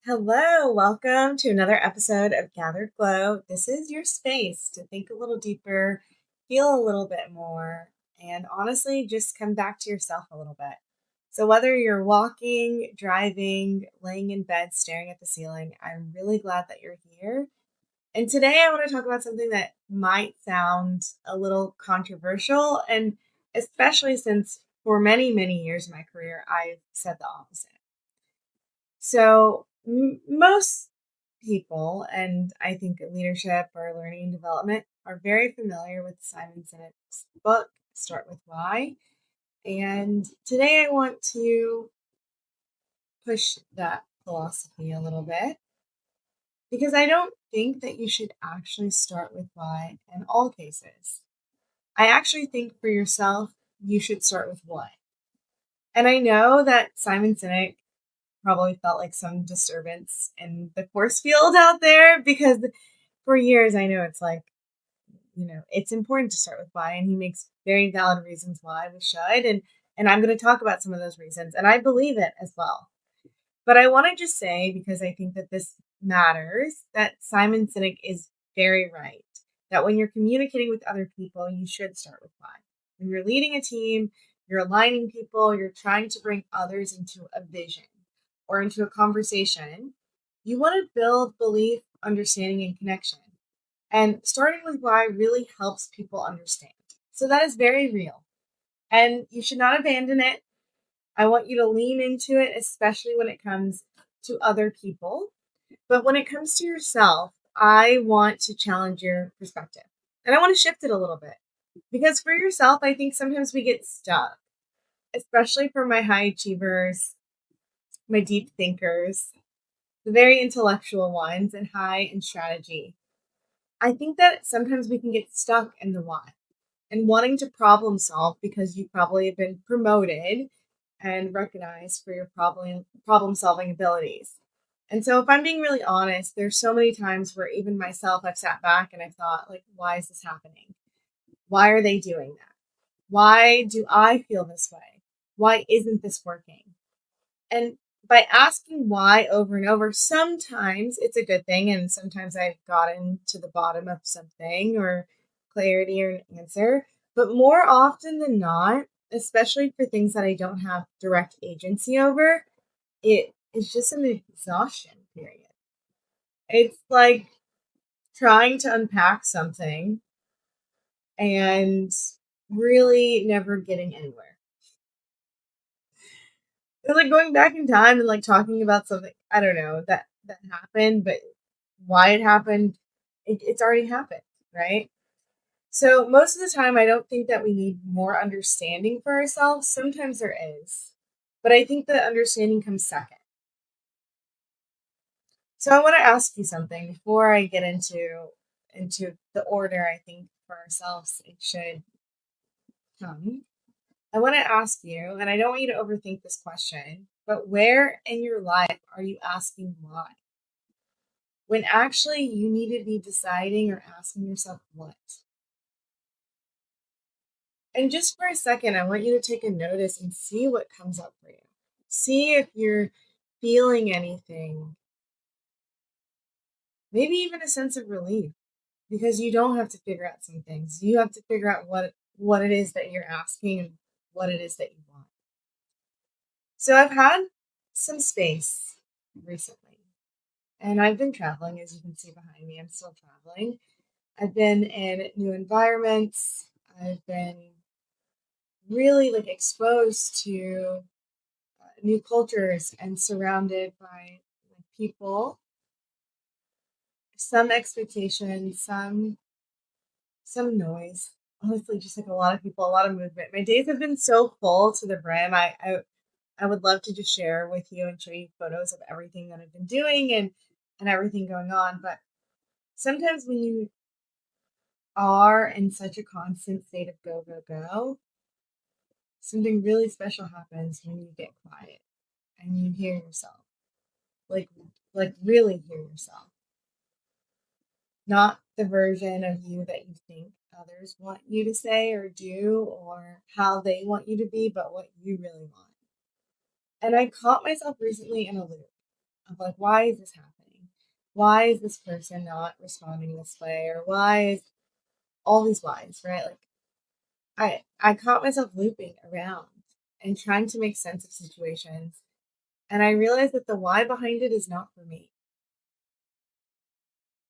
Hello, welcome to another episode of Gathered Glow. This is your space to think a little deeper, feel a little bit more, and honestly, just come back to yourself a little bit. So, whether you're walking, driving, laying in bed, staring at the ceiling, I'm really glad that you're here. And today I want to talk about something that might sound a little controversial, and especially since for many, many years in my career, I've said the opposite. So, most people, and I think leadership or learning and development, are very familiar with Simon Sinek's book, Start With Why. And today I want to push that philosophy a little bit because I don't think that you should actually start with why in all cases. I actually think for yourself, you should start with what. And I know that Simon Sinek probably felt like some disturbance in the force field out there because for years I know it's like, it's important to start with why, and he makes very valid reasons why we should. And I'm going to talk about some of those reasons, and I believe it as well. But I want to just say, because I think that this matters, that Simon Sinek is very right. That when you're communicating with other people, you should start with why. When you're leading a team, you're aligning people, you're trying to bring others into a vision or into a conversation, you want to build belief, understanding, and connection. And starting with why really helps people understand. So that is very real. And you should not abandon it. I want you to lean into it, especially when it comes to other people. But when it comes to yourself, I want to challenge your perspective. And I want to shift it a little bit. Because for yourself, I think sometimes we get stuck, especially for my high achievers, my deep thinkers, the very intellectual ones, and high in strategy. I think that sometimes we can get stuck in the why and wanting to problem solve because you probably have been promoted and recognized for your problem solving abilities. And so if I'm being really honest, there's so many times where even myself I've sat back and I thought, like, why is this happening? Why are they doing that? Why do I feel this way? Why isn't this working? And by asking why over and over, sometimes it's a good thing, and sometimes I've gotten to the bottom of something or clarity or an answer. But more often than not, especially for things that I don't have direct agency over, it is just an exhaustion period. It's like trying to unpack something and really never getting anywhere. It's like going back in time and like talking about something I don't know that happened, but why it happened, it's already happened, right? So most of the time, I don't think that we need more understanding for ourselves. Sometimes there is, but I think the understanding comes second. So I want to ask you something before I get into the order I think for ourselves it should come. I want to ask you, and I don't want you to overthink this question, but where in your life are you asking why? When actually you need to be deciding or asking yourself what. And just for a second, I want you to take a notice and see what comes up for you. See if you're feeling anything, maybe even a sense of relief, because you don't have to figure out some things. You have to figure out what it is that you're asking and what it is that you want. So I've had some space recently, and I've been traveling, as you can see behind me. I'm still traveling. I've been in new environments. I've been really like exposed to new cultures and surrounded by like, people, some expectations, some noise. Honestly, just like a lot of people, a lot of movement. My days have been so full to the brim. I would love to just share with you and show you photos of everything that I've been doing and everything going on. But sometimes when you are in such a constant state of go, go, go, something really special happens when you get quiet and you hear yourself. Like like really hear yourself. Not the version of you that you think others want you to say or do or how they want you to be, but what you really want. And I caught myself recently in a loop. of like, why is this happening? Why is this person not responding this way? Or why is all these whys, right? Like I caught myself looping around and trying to make sense of situations. And I realized that the why behind it is not for me.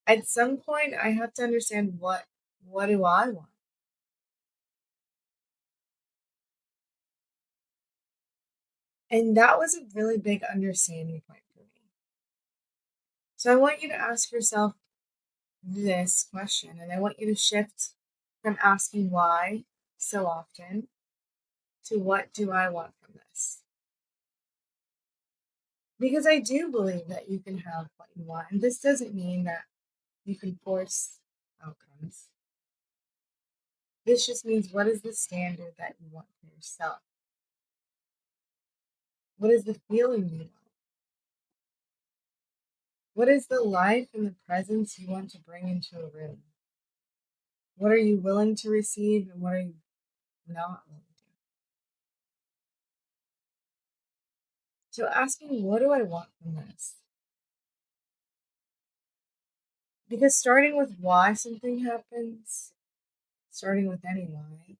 At some point I have to understand what do I want? And that was a really big understanding point for me. So I want you to ask yourself this question, and I want you to shift from asking why so often to what do I want from this? Because I do believe that you can have what you want. And this doesn't mean that you can force outcomes. This just means what is the standard that you want for yourself? What is the feeling you want? What is the life and the presence you want to bring into a room? What are you willing to receive and what are you not willing to? So asking, what do I want from this? Because starting with why something happens, starting with any why,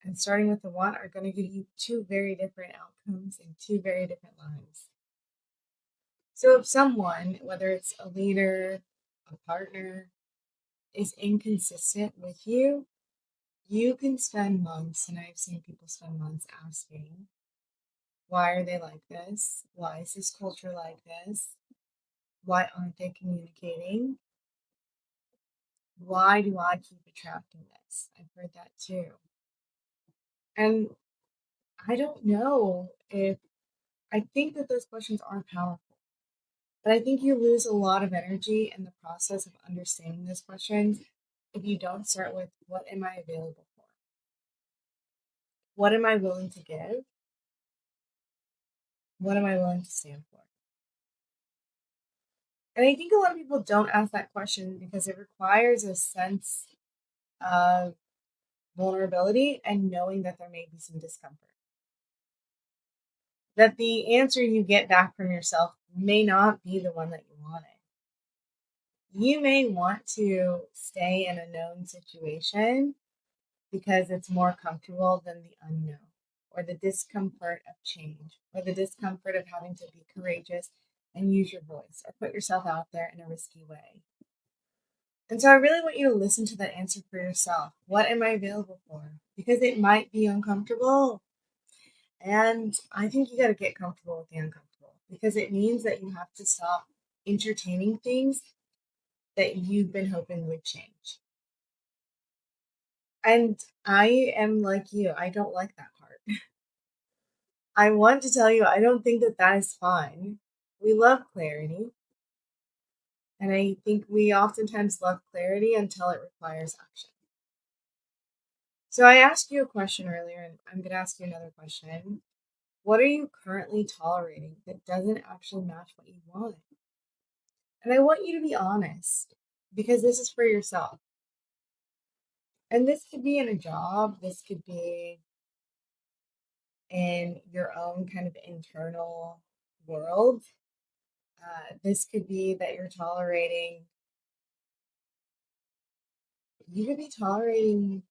and starting with the what are going to give you two very different outcomes and two very different lives. So if someone, whether it's a leader, a partner, is inconsistent with you, you can spend months, and I've seen people spend months asking, why are they like this? Why is this culture like this? Why aren't they communicating? Why do I keep attracting this? I've heard that too. And I don't know if I think that those questions are powerful, but I think you lose a lot of energy in the process of understanding those questions if you don't start with what am I available for? What am I willing to give? What am I willing to stand for? And I think a lot of people don't ask that question because it requires a sense of vulnerability and knowing that there may be some discomfort. That the answer you get back from yourself may not be the one that you wanted. You may want to stay in a known situation because it's more comfortable than the unknown, or the discomfort of change, or the discomfort of having to be courageous and use your voice or put yourself out there in a risky way. And so I really want you to listen to that answer for yourself. What am I available for? Because it might be uncomfortable. And I think you got to get comfortable with the uncomfortable because it means that you have to stop entertaining things that you've been hoping would change. And I am like you, I don't like that part. I want to tell you, I don't think that that is fun. We love clarity. And I think we oftentimes love clarity until it requires action. So I asked you a question earlier, and I'm going to ask you another question. What are you currently tolerating that doesn't actually match what you want? And I want you to be honest because this is for yourself. And this could be in a job, this could be in your own kind of internal world. This could be that you're tolerating, you could be tolerating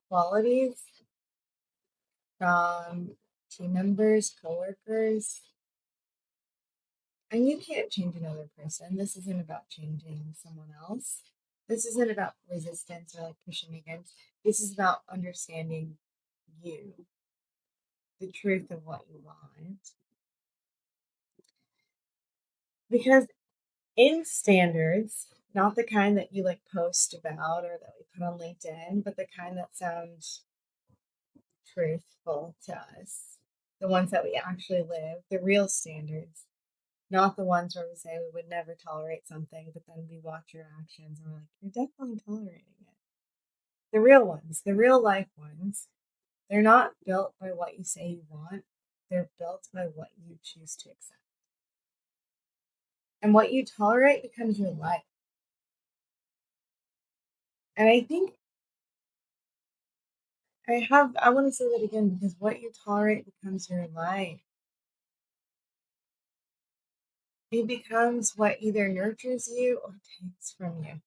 qualities from team members, coworkers, and you can't change another person. This isn't about changing someone else. This isn't about resistance or like pushing against. This is about understanding you, the truth of what you want. Because in standards, not the kind that you like post about or that we put on LinkedIn, but the kind that sound truthful to us, the ones that we actually live, the real standards, not the ones where we say we would never tolerate something, but then we watch your actions and we're like, you're definitely tolerating it. The real ones, the real life ones, they're not built by what you say you want, they're built by what you choose to accept. And what you tolerate becomes your life. And I think I want to say that again because what you tolerate becomes your life. It becomes what either nurtures you or takes from you.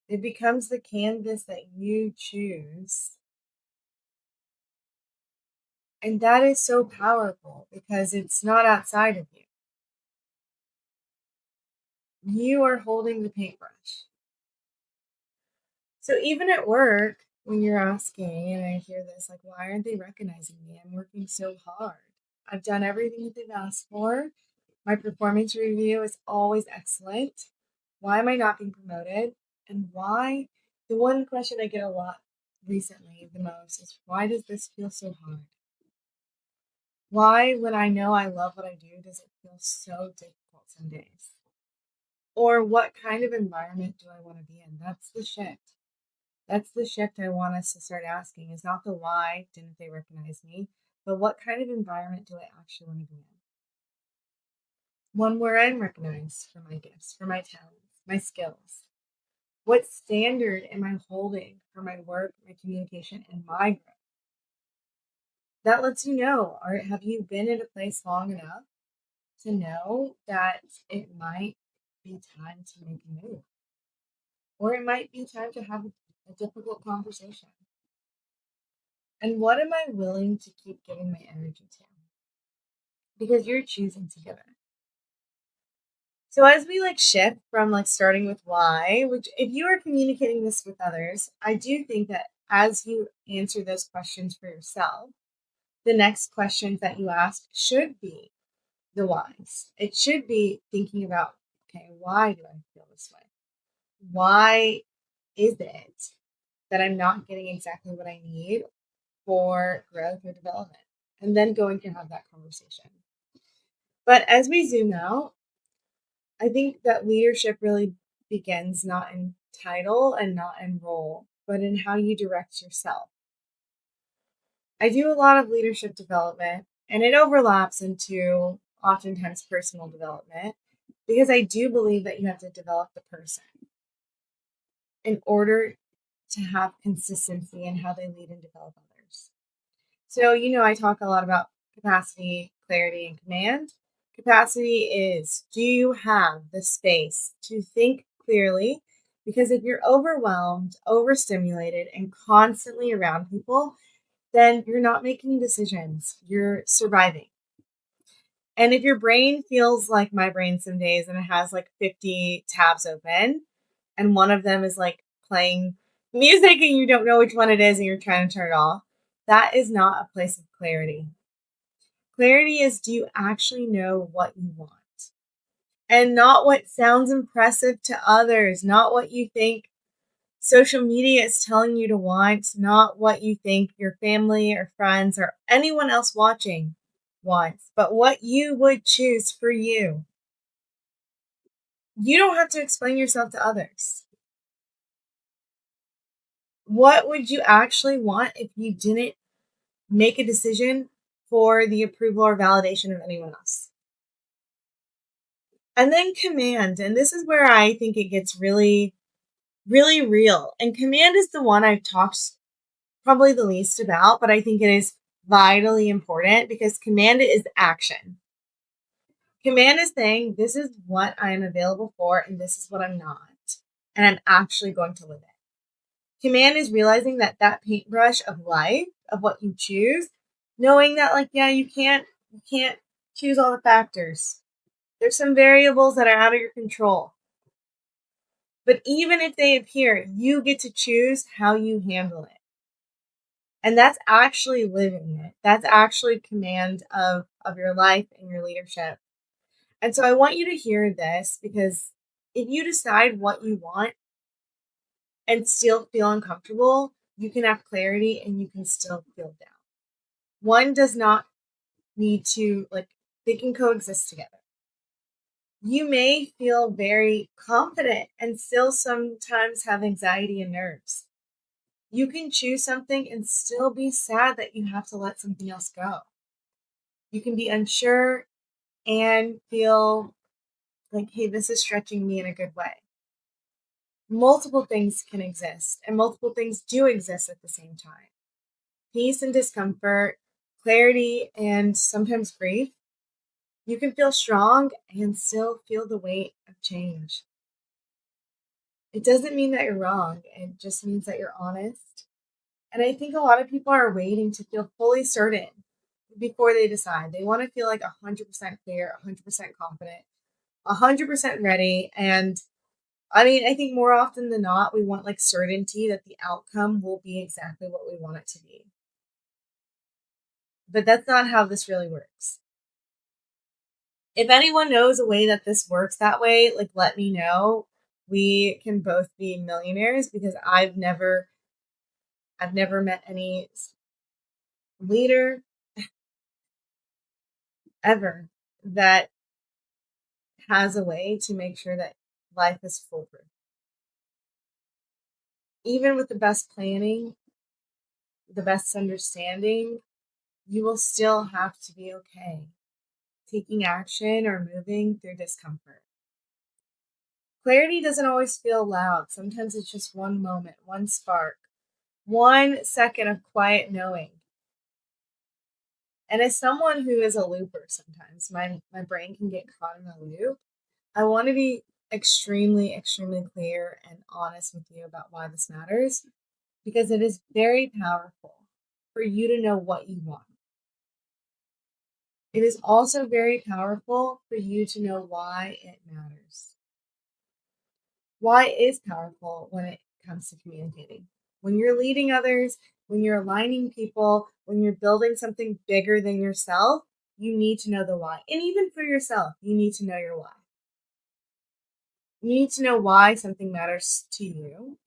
It becomes the canvas that you choose. And that is so powerful because it's not outside of you. You are holding the paintbrush. So even at work, when you're asking, and I hear this, like, why aren't they recognizing me? I'm working so hard. I've done everything that they've asked for. My performance review is always excellent. Why am I not being promoted? And why? The one question I get a lot recently, the most, is why does this feel so hard? Why, when I know I love what I do, does it feel so difficult some days? Or what kind of environment do I want to be in? That's the shift. That's the shift I want us to start asking is not the why didn't they recognize me, but what kind of environment do I actually want to be in? One where I'm recognized for my gifts, for my talents, my skills. What standard am I holding for my work, my communication, and my growth? That lets you know, or have you been in a place long enough to know that it might be time to make a move? Or it might be time to have a difficult conversation. And what am I willing to keep giving my energy to? Because you're choosing to give it. So as we shift from starting with why, which if you are communicating this with others, I do think that as you answer those questions for yourself, the next questions that you ask should be the whys. It should be thinking about, okay, why do I feel this way? Why is it that I'm not getting exactly what I need for growth or development? And then going to have that conversation. But as we zoom out, I think that leadership really begins not in title and not in role, but in how you direct yourself. I do a lot of leadership development, and it overlaps into oftentimes personal development because I do believe that you have to develop the person in order to have consistency in how they lead and develop others. So, I talk a lot about capacity, clarity, and command. Capacity is, do you have the space to think clearly? Because if you're overwhelmed, overstimulated, and constantly around people, then you're not making decisions. You're surviving. And if your brain feels like my brain some days and it has 50 tabs open, and one of them is playing music and you don't know which one it is and you're trying to turn it off, that is not a place of clarity. Clarity is, do you actually know what you want? And not what sounds impressive to others, not what you think social media is telling you to want, not what you think your family or friends or anyone else watching wants, but what you would choose for you. You don't have to explain yourself to others. What would you actually want if you didn't make a decision for the approval or validation of anyone else? And then command. And this is where I think it gets really, really real. And command is the one I've talked probably the least about, but I think it is vitally important because command is action. Command is saying, this is what I am available for, and this is what I'm not. And I'm actually going to live it. Command is realizing that paintbrush of life, of what you choose, knowing that you can't choose all the factors. There's some variables that are out of your control. But even if they appear, you get to choose how you handle it. And that's actually living it. That's actually command of your life and your leadership. And so I want you to hear this because if you decide what you want and still feel uncomfortable, you can have clarity and you can still feel down. One does not need to, they can coexist together. You may feel very confident and still sometimes have anxiety and nerves. You can choose something and still be sad that you have to let something else go. You can be unsure and feel like, hey, this is stretching me in a good way. Multiple things can exist, and multiple things do exist at the same time. Peace and discomfort, clarity and sometimes grief, You can feel strong and still feel the weight of change. It doesn't mean that you're wrong, it just means that you're honest. And I think a lot of people are waiting to feel fully certain before they decide. They want to feel like 100% clear, 100% confident, 100% ready. And I mean, I think more often than not, we want like certainty that the outcome will be exactly what we want it to be. But that's not how this really works. If anyone knows a way that this works that way, like let me know. We can both be millionaires because I've never met any leader ever that has a way to make sure that life is foolproof. Even with the best planning, the best understanding, you will still have to be okay taking action or moving through discomfort. Clarity doesn't always feel loud. Sometimes it's just one moment, one spark, 1 second of quiet knowing. And as someone who is a looper, sometimes my brain can get caught in a loop. I want to be extremely, extremely clear and honest with you about why this matters because it is very powerful for you to know what you want. It is also very powerful for you to know why it matters. Why is powerful when it comes to communicating. When you're leading others, when you're aligning people, when you're building something bigger than yourself, you need to know the why. And even for yourself, you need to know your why. You need to know why something matters to you.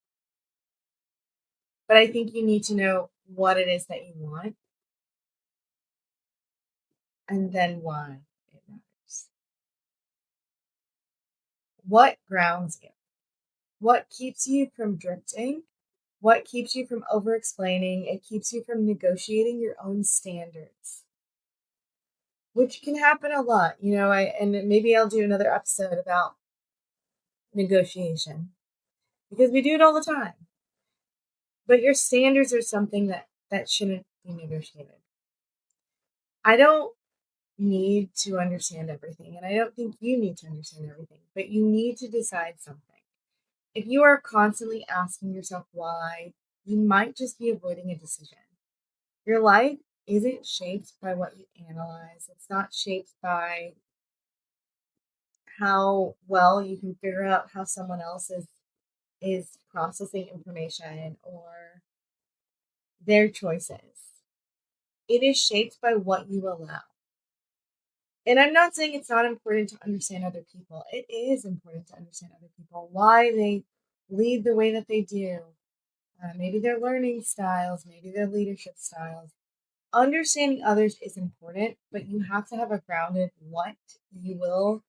But I think you need to know what it is that you want and then why it matters. What grounds you? What keeps you from drifting? What keeps you from over explaining? It keeps you from negotiating your own standards, which can happen a lot. And maybe I'll do another episode about negotiation because we do it all the time. But your standards are something that shouldn't be negotiated. I don't need to understand everything, and I don't think you need to understand everything, but you need to decide something. If you are constantly asking yourself why, you might just be avoiding a decision. Your life isn't shaped by what you analyze. It's not shaped by how well you can figure out how someone else is processing information or their choices. It is shaped by what you allow. And I'm not saying it's not important to understand other people. It is important to understand other people, why they lead the way that they do. Maybe their learning styles, maybe their leadership styles. Understanding others is important, but you have to have a grounded what you will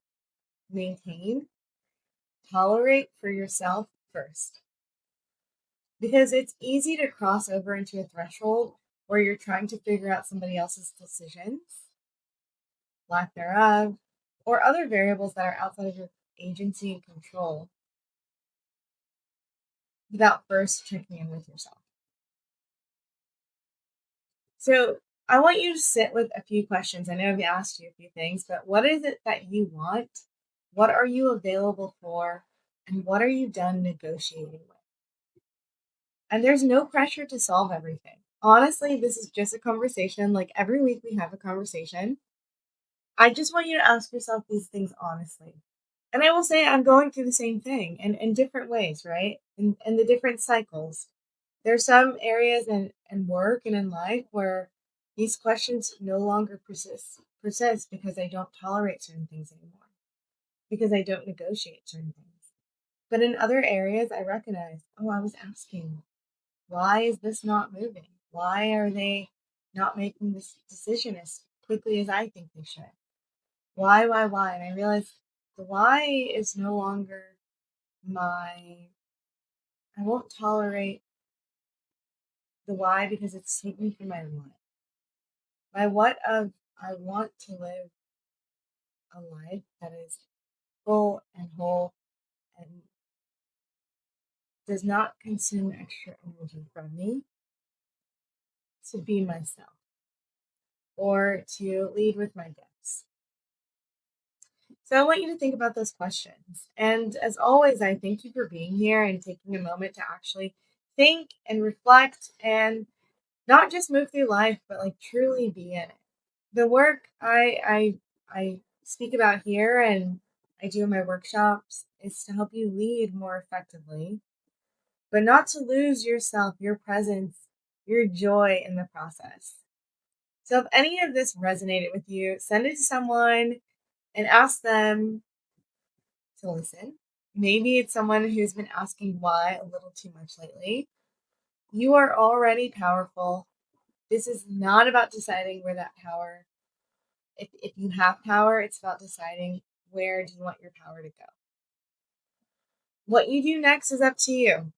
maintain, tolerate for yourself first. Because it's easy to cross over into a threshold where you're trying to figure out somebody else's decisions, lack thereof, or other variables that are outside of your agency and control without first checking in with yourself. So I want you to sit with a few questions. I know I've asked you a few things, but what is it that you want? What are you available for? And what are you done negotiating with? And there's no pressure to solve everything. Honestly, this is just a conversation. Like every week we have a conversation. I just want you to ask yourself these things honestly. And I will say I'm going through the same thing and in different ways, right? In the different cycles. There's some areas in work and in life where these questions no longer persist because I don't tolerate certain things anymore, because I don't negotiate certain things. But in other areas, I recognize, oh, I was asking, why is this not moving? Why are they not making this decision as quickly as I think they should? Why? And I realized the why is no longer my, I won't tolerate the why because it's taken from my what. My what of I want to live a life that is full and whole and does not consume extra energy from me to be myself or to lead with my gifts. So I want you to think about those questions. And as always, I thank you for being here and taking a moment to actually think and reflect and not just move through life, but like truly be in it. The work I speak about here and I do in my workshops is to help you lead more effectively, but not to lose yourself, your presence, your joy in the process. So if any of this resonated with you, send it to someone and ask them to listen. Maybe it's someone who's been asking why a little too much lately. You are already powerful. This is not about deciding where that power, if you have power, it's about deciding where do you want your power to go. What you do next is up to you.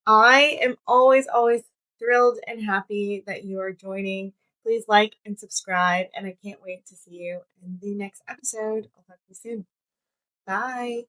I am always, always thrilled and happy that you are joining. Please like and subscribe, and I can't wait to see you in the next episode. I'll talk to you soon. Bye.